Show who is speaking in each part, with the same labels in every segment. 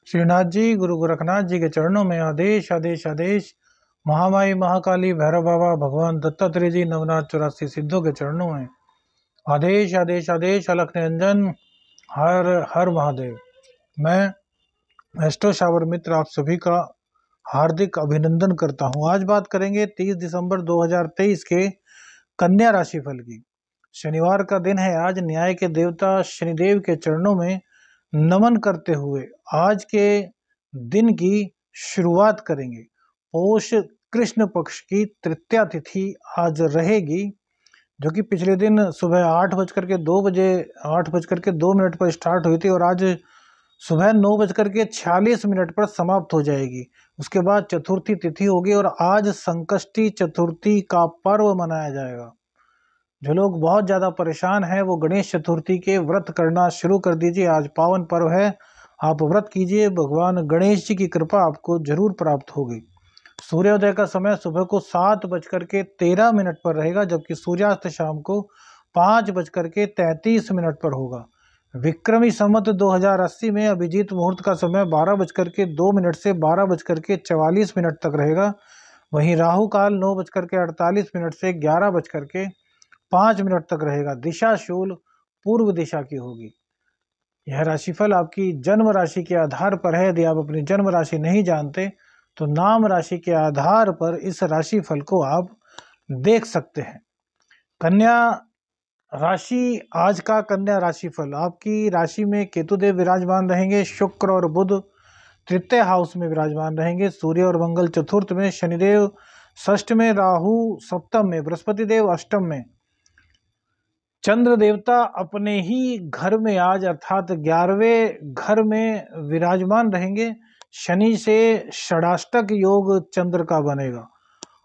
Speaker 1: श्रीनाथ जी, गुरु गोरखनाथ जी के चरणों में आदेश आदेश आदेश। महामाई महाकाली भैरव बाबा भगवान दत्तात्रेय जी नवनाथ 84 सिद्धों के चरणों में आदेश आदेश आदेश। अलख निरंजन हर हर महादेव। मैं एस्ट्रो शावर मित्र आप सभी का हार्दिक अभिनंदन करता हूं। आज बात करेंगे 30 दिसंबर 2023 के कन्या राशि फल की। शनिवार का दिन है आज। न्याय के देवता शनिदेव के चरणों में नमन करते हुए आज के दिन की शुरुआत करेंगे। पौष कृष्ण पक्ष की तृतीया तिथि आज रहेगी, जो कि पिछले दिन सुबह 8:02 पर स्टार्ट हुई थी और आज सुबह 9:46 पर समाप्त हो जाएगी। उसके बाद चतुर्थी तिथि होगी और आज संकष्टी चतुर्थी का पर्व मनाया जाएगा। जो लोग बहुत ज़्यादा परेशान हैं वो गणेश चतुर्थी के व्रत करना शुरू कर दीजिए। आज पावन पर्व है, आप व्रत कीजिए, भगवान गणेश जी की कृपा आपको जरूर प्राप्त होगी। सूर्योदय का समय सुबह को 7:13 पर रहेगा, जबकि सूर्यास्त शाम को 5:33 पर होगा। विक्रमी संवत 2080 में अभिजीत मुहूर्त का समय 12:02 से 12:44 तक रहेगा। वहीं राहु काल 9:48 से 11:05 तक रहेगा। दिशा शूल पूर्व दिशा की होगी। यह राशिफल आपकी जन्म राशि के आधार पर है। यदि आप अपनी जन्म राशि नहीं जानते तो नाम राशि के आधार पर इस राशिफल को आप देख सकते हैं। कन्या राशि, आज का कन्या राशिफल। आपकी राशि में केतुदेव विराजमान रहेंगे, शुक्र और बुध तृतीय हाउस में विराजमान रहेंगे, सूर्य और मंगल चतुर्थ में, शनिदेव षष्ठ में, राहु सप्तम में, बृहस्पति देव अष्टम में, चंद्र देवता अपने ही घर में आज अर्थात 11वें घर में विराजमान रहेंगे। शनि से षडाष्टक योग चंद्र का बनेगा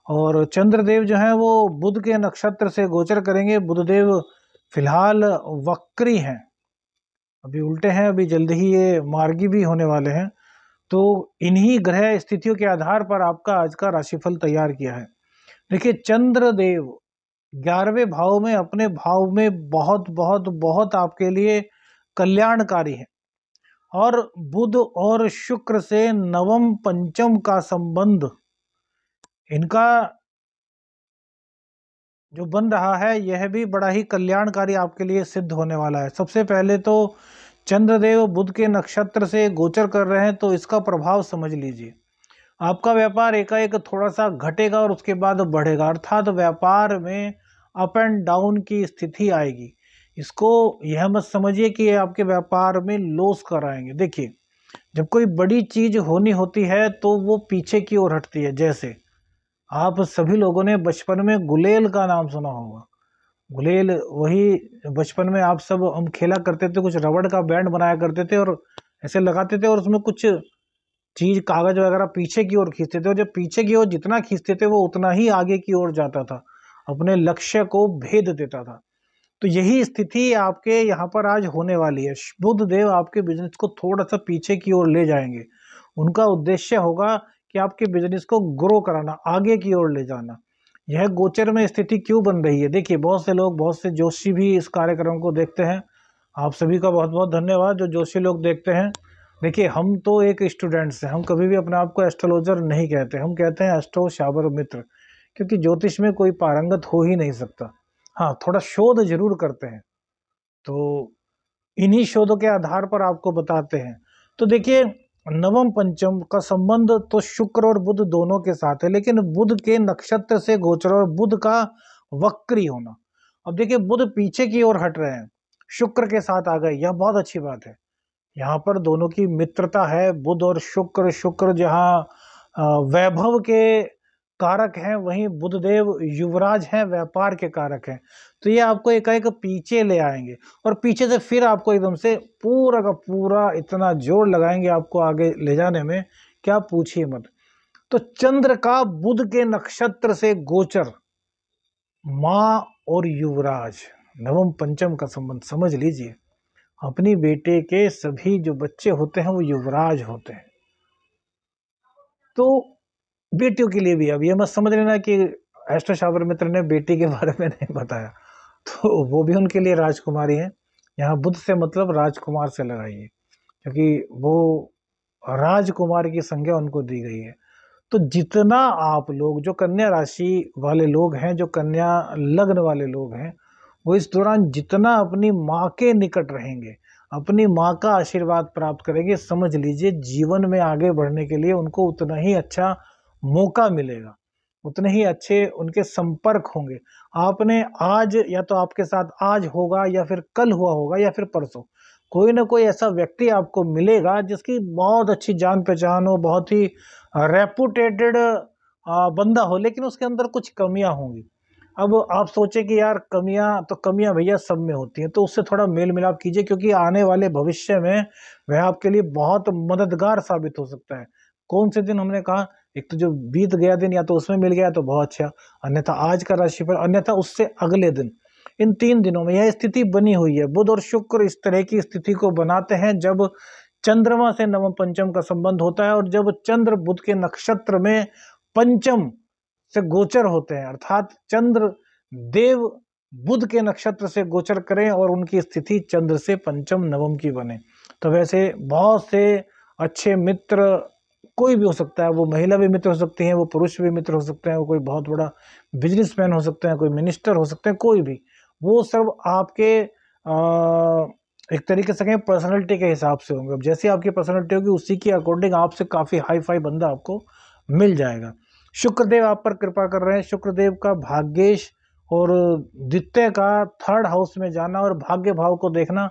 Speaker 1: और चंद्रदेव जो है वो बुध के नक्षत्र से गोचर करेंगे। बुधदेव फिलहाल वक्री हैं, अभी उल्टे हैं, अभी जल्द ही ये मार्गी भी होने वाले हैं। तो इन्हीं ग्रह स्थितियों के आधार पर आपका आज का राशिफल तैयार किया है। देखिए, चंद्रदेव 11वें भाव में, अपने भाव में बहुत बहुत बहुत आपके लिए कल्याणकारी है और बुध और शुक्र से नवम पंचम का संबंध इनका जो बन रहा है यह भी बड़ा ही कल्याणकारी आपके लिए सिद्ध होने वाला है। सबसे पहले तो चंद्रदेव बुध के नक्षत्र से गोचर कर रहे हैं, तो इसका प्रभाव समझ लीजिए। आपका व्यापार एकाएक थोड़ा सा घटेगा और उसके बाद बढ़ेगा, अर्थात व्यापार में अप एंड डाउन की स्थिति आएगी। इसको यह मत समझिए कि ये आपके व्यापार में लॉस कराएंगे। देखिए, जब कोई बड़ी चीज होनी होती है तो वो पीछे की ओर हटती है। जैसे आप सभी लोगों ने बचपन में गुलेल का नाम सुना होगा। गुलेल वही बचपन में आप सब हम खेला करते थे, कुछ रबड़ का बैंड बनाया करते थे और ऐसे लगाते थे और उसमें कुछ चीज कागज वगैरह पीछे की ओर खींचते थे और जब पीछे की ओर जितना खींचते थे वो उतना ही आगे की ओर जाता था, अपने लक्ष्य को भेद देता था। तो यही स्थिति आपके यहाँ पर आज होने वाली है। बुध देव आपके बिजनेस को थोड़ा सा पीछे की ओर ले जाएंगे। उनका उद्देश्य होगा कि आपके बिजनेस को ग्रो कराना, आगे की ओर ले जाना। यह गोचर में स्थिति क्यों बन रही है? देखिए, बहुत से लोग, बहुत से जोशी भी इस कार्यक्रम को देखते हैं। आप सभी का बहुत बहुत धन्यवाद जो जोशी लोग देखते हैं। देखिए, हम तो एक स्टूडेंट्स हैं, हम कभी भी अपने आप को एस्ट्रोलॉजर नहीं कहते, हम कहते हैं एस्ट्रो शावर मित्र, क्योंकि ज्योतिष में कोई पारंगत हो ही नहीं सकता। हाँ, थोड़ा शोध जरूर करते हैं, तो इन्हीं शोधों के आधार पर आपको बताते हैं। तो देखिए, नवम पंचम का संबंध तो शुक्र और बुध दोनों के साथ है, लेकिन बुध के नक्षत्र से गोचर और बुध का वक्री होना। अब देखिए, बुध पीछे की ओर हट रहे हैं, शुक्र के साथ आ गए, यह बहुत अच्छी बात है। यहाँ पर दोनों की मित्रता है, बुध और शुक्र। शुक्र जहाँ वैभव के कारक हैं, वहीं बुधदेव युवराज हैं, व्यापार के कारक हैं। तो ये आपको एकाएक पीछे ले आएंगे और पीछे से फिर आपको एकदम से पूरा का पूरा इतना जोर लगाएंगे आपको आगे ले जाने में, क्या पूछिए मत। तो चंद्र का बुध के नक्षत्र से गोचर, माँ और युवराज, नवम पंचम का संबंध समझ लीजिए। अपनी बेटे के सभी जो बच्चे होते हैं वो युवराज होते हैं। तो बेटियों के लिए भी अब ये मत समझ लेना कि एस्ट्रो शावर मित्र ने बेटी के बारे में नहीं बताया, तो वो भी उनके लिए राजकुमारी है। यहाँ बुध से मतलब राजकुमार से लगाइए, क्योंकि वो राजकुमार की संज्ञा उनको दी गई है। तो जितना आप लोग जो कन्या राशि वाले लोग हैं, जो कन्या लग्न वाले लोग हैं, वो इस दौरान जितना अपनी माँ के निकट रहेंगे, अपनी माँ का आशीर्वाद प्राप्त करेंगे, समझ लीजिए जीवन में आगे बढ़ने के लिए उनको उतना ही अच्छा मौका मिलेगा, उतने ही अच्छे उनके संपर्क होंगे। आपने आज, या तो आपके साथ आज होगा या फिर कल हुआ होगा या फिर परसों, कोई ना कोई ऐसा व्यक्ति आपको मिलेगा जिसकी बहुत अच्छी जान पहचान हो, बहुत ही रेपुटेटेड बंदा हो, लेकिन उसके अंदर कुछ कमियां होंगी। अब आप सोचे कि यार कमियां भैया सब में होती हैं, तो उससे थोड़ा मेल मिलाप कीजिए, क्योंकि आने वाले भविष्य में वह आपके लिए बहुत मददगार साबित हो सकता है। कौन से दिन हमने कहा, एक तो जो बीत गया दिन, या तो उसमें मिल गया तो बहुत अच्छा, अन्यथा आज का राशिफल, अन्यथा उससे अगले दिन। इन 3 दिनों में यह स्थिति बनी हुई है। बुध और शुक्र इस तरह की स्थिति को बनाते हैं जब चंद्रमा से नवम पंचम का संबंध होता है, और जब चंद्र बुध के नक्षत्र में पंचम से गोचर होते हैं, अर्थात चंद्र देव बुध के नक्षत्र से गोचर करें और उनकी स्थिति चंद्र से पंचम नवम की बने। तो वैसे बहुत से अच्छे मित्र कोई भी हो सकता है, वो महिला भी मित्र हो सकती हैं, वो पुरुष भी मित्र हो सकते हैं, वो कोई बहुत बड़ा बिजनेसमैन हो सकते हैं, कोई मिनिस्टर हो सकते हैं, कोई भी, वो सब आपके एक तरीके से कहें पर्सनैलिटी के हिसाब से होंगे। अब जैसी आपकी पर्सनैलिटी होगी उसी के अकॉर्डिंग आपसे काफ़ी हाई फाई बंदा आपको मिल जाएगा। शुक्रदेव आप पर कृपा कर रहे हैं। शुक्रदेव का भाग्येश और द्वितीय का 3rd हाउस में जाना और भाग्य भाव को देखना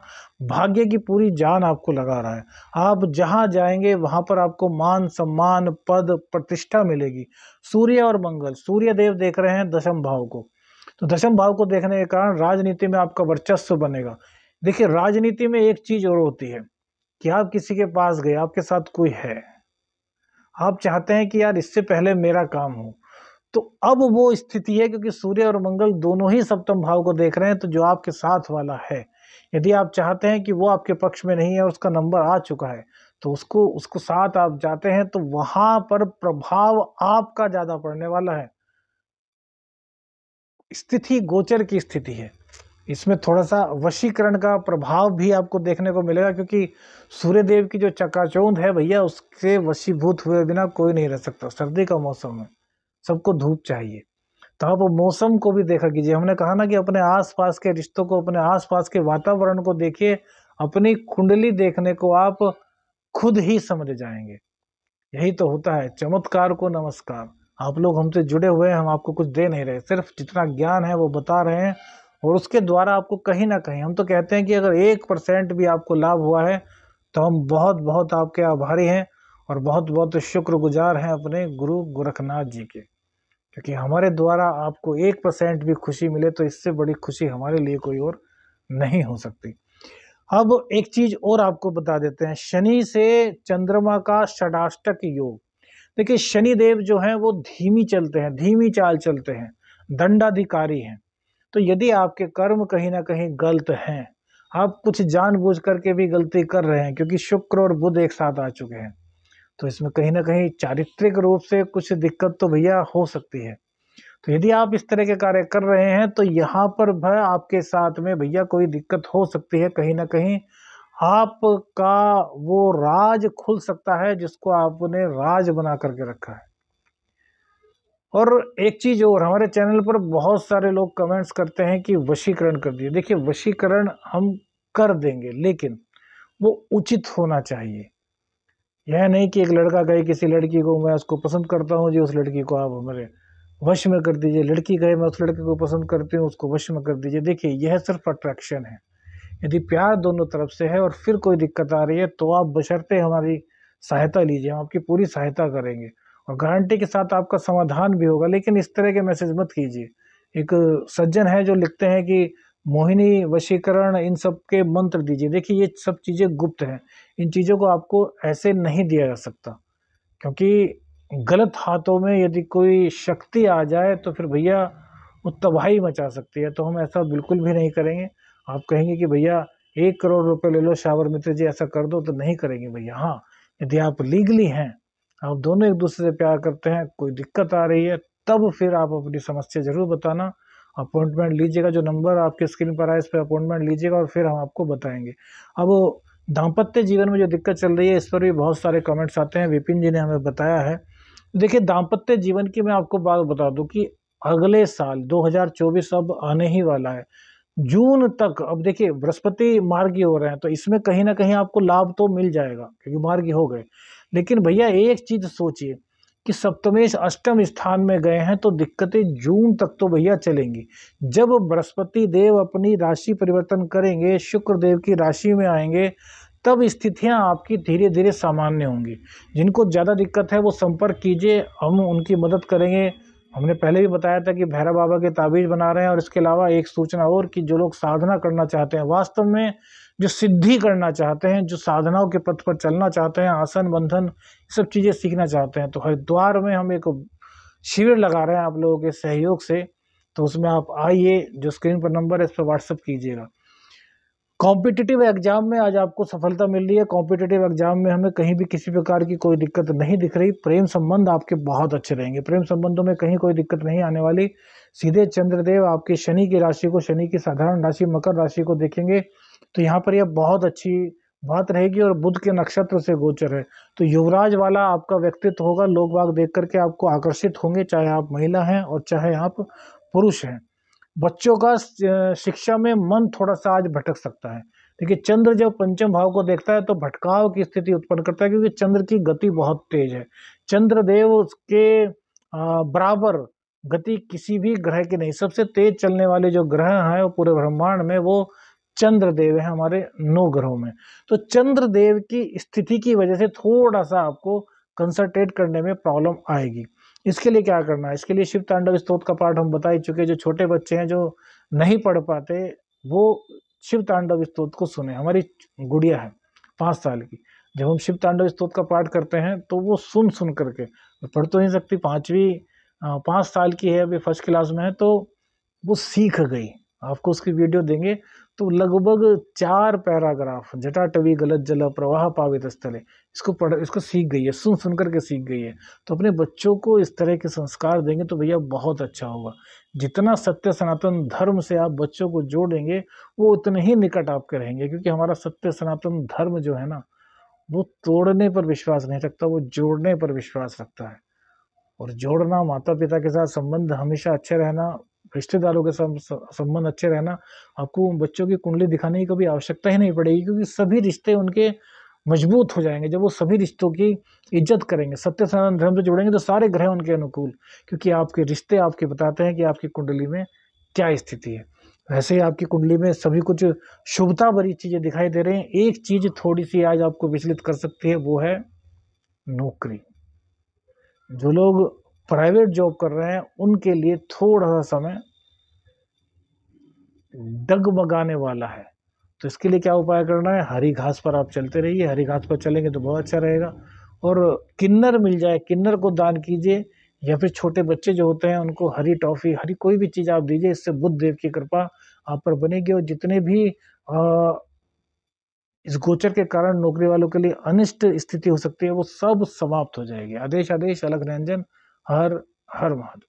Speaker 1: भाग्य की पूरी जान आपको लगा रहा है। आप जहां जाएंगे वहां पर आपको मान सम्मान पद प्रतिष्ठा मिलेगी। सूर्य और मंगल, सूर्य देव देख रहे हैं 10म भाव को, तो 10म भाव को देखने के कारण राजनीति में आपका वर्चस्व बनेगा। देखिए राजनीति में एक चीज और होती है कि आप किसी के पास गए, आपके साथ कोई है, आप चाहते हैं कि यार इससे पहले मेरा काम हो, तो अब वो स्थिति है, क्योंकि सूर्य और मंगल दोनों ही 7म भाव को देख रहे हैं, तो जो आपके साथ वाला है, यदि आप चाहते हैं कि वो आपके पक्ष में नहीं है, उसका नंबर आ चुका है, तो उसको साथ आप जाते हैं, तो वहां पर प्रभाव आपका ज्यादा पड़ने वाला है। स्थिति गोचर की स्थिति है, इसमें थोड़ा सा वशीकरण का प्रभाव भी आपको देखने को मिलेगा, क्योंकि सूर्यदेव की जो चकाचौंध है भैया, उससे वशीभूत हुए बिना कोई नहीं रह सकता। सर्दी का मौसम है, सबको धूप चाहिए, तो आप मौसम को भी देखा कीजिए। हमने कहा ना कि अपने आसपास के रिश्तों को, अपने आसपास के वातावरण को देखिए, अपनी कुंडली देखने को आप खुद ही समझ जाएंगे। यही तो होता है, चमत्कार को नमस्कार। आप लोग हमसे जुड़े हुए हैं, हम आपको कुछ दे नहीं रहे, सिर्फ जितना ज्ञान है वो बता रहे हैं, और उसके द्वारा आपको कहीं ना कहीं, हम तो कहते हैं कि अगर 1% भी आपको लाभ हुआ है तो हम बहुत बहुत आपके आभारी हैं और बहुत बहुत शुक्रगुजार हैं अपने गुरु गोरखनाथ जी के, क्योंकि हमारे द्वारा आपको 1% भी खुशी मिले तो इससे बड़ी खुशी हमारे लिए कोई और नहीं हो सकती। अब एक चीज और आपको बता देते हैं, शनि से चंद्रमा का षडाष्टक योग। देखिए शनिदेव जो हैं वो धीमी चलते हैं, धीमी चाल चलते हैं, दंडाधिकारी हैं। तो यदि आपके कर्म कहीं ना कहीं गलत हैं, आप कुछ जानबूझ करके भी गलती कर रहे हैं, क्योंकि शुक्र और बुध एक साथ आ चुके हैं, तो इसमें कहीं ना कहीं चारित्रिक रूप से कुछ दिक्कत तो भैया हो सकती है। तो यदि आप इस तरह के कार्य कर रहे हैं तो यहाँ पर भय आपके साथ में भैया कोई दिक्कत हो सकती है, कहीं ना कहीं आपका वो राज खुल सकता है जिसको आपने राज बना करके रखा है। और एक चीज और, हमारे चैनल पर बहुत सारे लोग कमेंट्स करते हैं कि वशीकरण कर दिए। देखिए वशीकरण हम कर देंगे, लेकिन वो उचित होना चाहिए। यह नहीं कि एक लड़का कहे किसी लड़की को मैं उसको पसंद करता हूँ जी, उस लड़की को आप हमारे वश में कर दीजिए, लड़की कहे मैं उस लड़के को पसंद करती हूँ उसको वश में कर दीजिए। देखिए यह सिर्फ अट्रैक्शन है। यदि प्यार दोनों तरफ से है और फिर कोई दिक्कत आ रही है तो आप बशर्ते हमारी सहायता लीजिए, हम आपकी पूरी सहायता करेंगे और गारंटी के साथ आपका समाधान भी होगा। लेकिन इस तरह के मैसेज मत कीजिए। एक सज्जन है जो लिखते हैं कि मोहिनी वशीकरण इन सब के मंत्र दीजिए। देखिए ये सब चीज़ें गुप्त हैं, इन चीज़ों को आपको ऐसे नहीं दिया जा सकता, क्योंकि गलत हाथों में यदि कोई शक्ति आ जाए तो फिर भैया वो तबाही मचा सकती है। तो हम ऐसा बिल्कुल भी नहीं करेंगे। आप कहेंगे कि भैया 1 करोड़ रुपए ले लो शावर मित्र जी ऐसा कर दो, तो नहीं करेंगे भैया। हाँ, यदि आप लीगली हैं, आप दोनों एक दूसरे से प्यार करते हैं, कोई दिक्कत आ रही है, तब फिर आप अपनी समस्या जरूर बताना। अपॉइंटमेंट लीजिएगा, जो नंबर आपके स्क्रीन पर आए इस पर अपॉइंटमेंट लीजिएगा और फिर हम आपको बताएंगे। अब दाम्पत्य जीवन में जो दिक्कत चल रही है इस पर भी बहुत सारे कमेंट्स आते हैं, विपिन जी ने हमें बताया है। देखिए दाम्पत्य जीवन की मैं आपको बात बता दूं कि अगले साल 2024 अब आने ही वाला है, जून तक। अब देखिए बृहस्पति मार्गी हो रहे हैं तो इसमें कहीं ना कहीं आपको लाभ तो मिल जाएगा क्योंकि मार्गी हो गए। लेकिन भैया एक चीज सोचिए कि सप्तमेश अष्टम स्थान में गए हैं तो दिक्कतें जून तक तो भैया चलेंगी। जब बृहस्पति देव अपनी राशि परिवर्तन करेंगे, शुक्र देव की राशि में आएंगे, तब स्थितियां आपकी धीरे धीरे सामान्य होंगी। जिनको ज़्यादा दिक्कत है वो संपर्क कीजिए, हम उनकी मदद करेंगे। हमने पहले भी बताया था कि भैरव बाबा के ताबीज बना रहे हैं। और इसके अलावा एक सूचना और कि जो लोग साधना करना चाहते हैं, वास्तव में जो सिद्धि करना चाहते हैं, जो साधनाओं के पथ पर चलना चाहते हैं, आसन बंधन सब चीज़ें सीखना चाहते हैं, तो हरिद्वार में हम एक शिविर लगा रहे हैं आप लोगों के सहयोग से। तो उसमें आप आइए, जो स्क्रीन पर नंबर है इस पर व्हाट्सअप कीजिएगा। कॉम्पिटिटिव एग्जाम में आज आपको सफलता मिल रही है। कॉम्पिटिटिव एग्जाम में हमें कहीं भी किसी प्रकार की कोई दिक्कत नहीं दिख रही। प्रेम संबंध आपके बहुत अच्छे रहेंगे, प्रेम संबंधों में कहीं कोई दिक्कत नहीं आने वाली। सीधे चंद्रदेव आपकी शनि की राशि को, शनि की साधारण राशि मकर राशि को देखेंगे तो यहाँ पर यह बहुत अच्छी बात रहेगी। और बुध के नक्षत्र से गोचर है तो युवराज वाला आपका व्यक्तित्व होगा। लोग बाग देख करके आपको आकर्षित होंगे, चाहे आप महिला हैं और चाहे आप पुरुष हैं। बच्चों का शिक्षा में मन थोड़ा सा आज भटक सकता है। देखिए चंद्र जब पंचम भाव को देखता है तो भटकाव की स्थिति उत्पन्न करता है, क्योंकि चंद्र की गति बहुत तेज है। चंद्रदेव के बराबर गति किसी भी ग्रह की नहीं। सबसे तेज चलने वाले जो ग्रह हैं वो पूरे ब्रह्मांड में वो चंद्रदेव है, हमारे 9 ग्रहों में। तो चंद्रदेव की स्थिति की वजह से थोड़ा सा आपको कंसंट्रेट करने में प्रॉब्लम आएगी। इसके लिए क्या करना है, इसके लिए शिव तांडव स्तोत्र का पाठ हम बता ही चुके। जो छोटे बच्चे हैं जो नहीं पढ़ पाते वो शिव तांडव स्तोत्र को सुने। हमारी गुड़िया है 5 साल की, जब हम शिव तांडव स्तोत्र का पाठ करते हैं तो वो सुन सुन करके, पढ़ तो नहीं सकती, 5 साल की है, अभी फर्स्ट क्लास में है, तो वो सीख गई। आपको उसकी वीडियो देंगे तो लगभग 4 पैराग्राफ, जटाटवी गलत जल प्रवाह पावित स्थले, इसको सीख गई है, सुन सुन करके सीख गई है। तो अपने बच्चों को इस तरह के संस्कार देंगे तो भैया बहुत अच्छा होगा। जितना सत्य सनातन धर्म से आप बच्चों को जोड़ेंगे वो उतने ही निकट आपके रहेंगे, क्योंकि हमारा सत्य सनातन धर्म जो है ना, वो तोड़ने पर विश्वास नहीं रखता, वो जोड़ने पर विश्वास रखता है। और जोड़ना, माता पिता के साथ संबंध हमेशा अच्छे रहना, रिश्तेदारों के संबंध अच्छे रहना, आपको बच्चों की कुंडली दिखाने की कभी आवश्यकता ही नहीं पड़ेगी, क्योंकि सभी रिश्ते उनके मजबूत हो जाएंगे जब वो सभी रिश्तों की इज्जत करेंगे, सत्य सनातन धर्म से जुड़ेंगे तो सारे ग्रह उनके अनुकूल, क्योंकि आपके रिश्ते आपके बताते हैं कि आपकी कुंडली में क्या स्थिति है। वैसे ही आपकी कुंडली में सभी कुछ शुभता भरी चीजें दिखाई दे रही हैं। एक चीज थोड़ी सी आज आपको विचलित कर सकती है, वो है नौकरी। जो लोग प्राइवेट जॉब कर रहे हैं उनके लिए थोड़ा सा समय डगमगाने वाला है। तो इसके लिए क्या उपाय करना है, हरी घास पर आप चलते रहिए, हरी घास पर चलेंगे तो बहुत अच्छा रहेगा। और किन्नर मिल जाए, किन्नर को दान कीजिए, या फिर छोटे बच्चे जो होते हैं उनको हरी टॉफी, हरी कोई भी चीज़ आप दीजिए, इससे बुध देव की कृपा आप पर बनेगी। और जितने भी इस गोचर के कारण नौकरी वालों के लिए अनिष्ट स्थिति हो सकती है वो सब समाप्त हो जाएगी। आदेश आदेश अलग निरंजन, हर हर महादेव।